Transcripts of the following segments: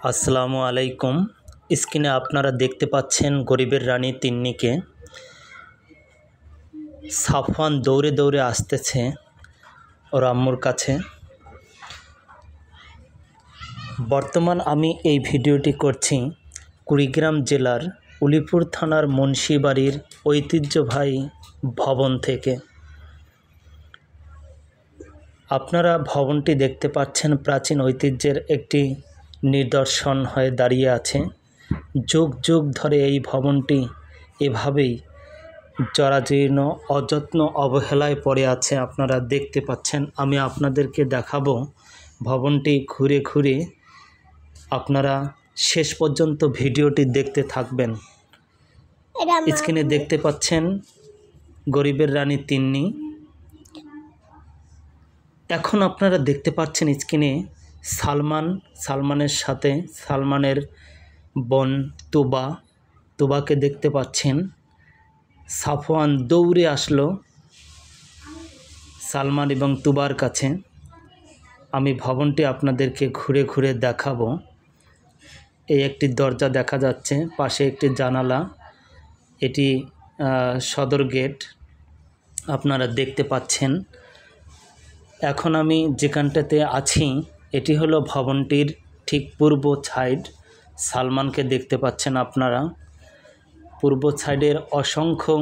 আসসালামু আলাইকুম। স্ক্রিনে আপনারা দেখতে পাচ্ছেন গরিবের রানী তিন্নিকে। সাফওয়ান দৌড়ে দৌড়ে আসতেছে ওর আম্মুর কাছে। বর্তমান আমি এই ভিডিওটি করছি কুড়িগ্রাম জেলার উলিপুর থানার মুন্সিবাড়ির ঐতিহ্যবাহী ভবন থেকে। আপনারা ভবনটি দেখতে পাচ্ছেন, প্রাচীন ঐতিহ্যের একটি নিদর্শন হয়ে দাঁড়িয়ে আছে। যুগ যুগ ধরে এই ভবনটি এভাবেই জরাজীর্ণ, অযত্ন, অবহেলায় পড়ে আছে। আপনারা দেখতে পাচ্ছেন। আমি আপনাদেরকে দেখাবো ভবনটি ঘুরে ঘুরে। আপনারা শেষ পর্যন্ত ভিডিওটি দেখতে থাকবেন। স্ক্রিনে দেখতে পাচ্ছেন গরিবের রানী তিন্নি। এখন আপনারা দেখতে পাচ্ছেন স্ক্রিনে সালমানের সাথে সালমানের বোন তুবাকে দেখতে পাচ্ছেন। সাফওয়ান দৌড়ে আসলো সালমান এবং তুবার কাছে। আমি ভবনটি আপনাদেরকে ঘুরে ঘুরে দেখাবো। এই একটি দরজা দেখা যাচ্ছে, পাশে একটি জানালা। এটি সদর গেট আপনারা দেখতে পাচ্ছেন। এখন আমি যেখানটাতে আছি এটি হলো ভবনটির ঠিক পূর্ব সাইড। সালমানকে দেখতে পাচ্ছেন আপনারা। পূর্ব সাইডের অসংখ্য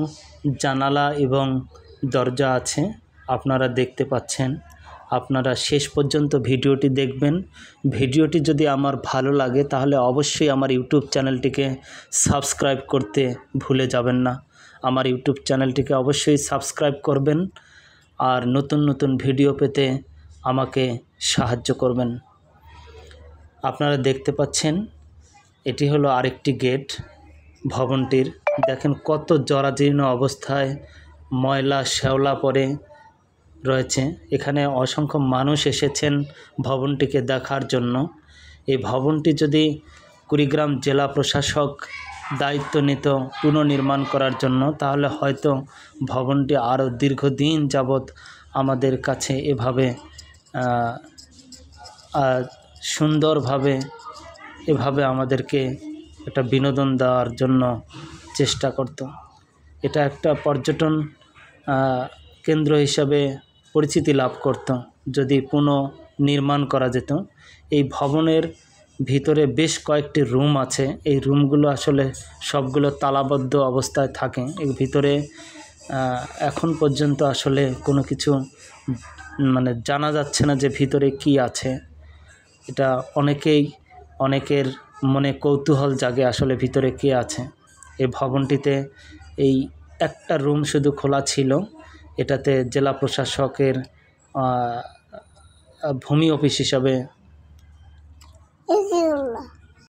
জানালা এবং দরজা আছে, আপনারা দেখতে পাচ্ছেন। আপনারা শেষ পর্যন্ত ভিডিওটি দেখবেন। ভিডিওটি যদি আমার ভালো লাগে তাহলে অবশ্যই আমার ইউটিউব চ্যানেলটিকে সাবস্ক্রাইব করতে ভুলে যাবেন না। আমার ইউটিউব চ্যানেলটিকে অবশ্যই সাবস্ক্রাইব করবেন আর নতুন নতুন ভিডিও পেতে আমাকে সাহায্য করবেন। আপনারা দেখতে পাচ্ছেন এটি হলো আরেকটি গেট ভবনটির। দেখেন কত জরাজীর্ণ অবস্থায় ময়লা শ্যাওলা পড়ে রয়েছে। এখানে অসংখ্য মানুষ এসেছেন ভবনটিকে দেখার জন্য। এই ভবনটি যদি কুড়িগ্রাম জেলা প্রশাসক দায়িত্ব নিত পুনর্নির্মাণ করার জন্য, তাহলে হয়তো ভবনটি আরও দীর্ঘদিন যাবৎ আমাদের কাছে এভাবে সুন্দরভাবে আমাদেরকে একটা বিনোদন দেওয়ার জন্য চেষ্টা করত। এটা একটা পর্যটন কেন্দ্র হিসাবে পরিচিতি লাভ করত যদি পুনর্নির্মাণ করা যেত। এই ভবনের ভিতরে বেশ কয়েকটি রুম আছে। এই রুমগুলো আসলে সবগুলো তালাবদ্ধ অবস্থায় থাকে। এর ভিতরে এখন পর্যন্ত আসলে কোনো কিছু জানা যাচ্ছে না যে ভিতরে কি আছে। এটা অনেকের মনে কৌতূহল জাগে আসলে ভিতরে কে আছে। এই ভবনটিতে এই একটা রুম শুধু খোলা ছিল। এটাতে জেলা প্রশাসকের ভূমি অফিস হিসাবে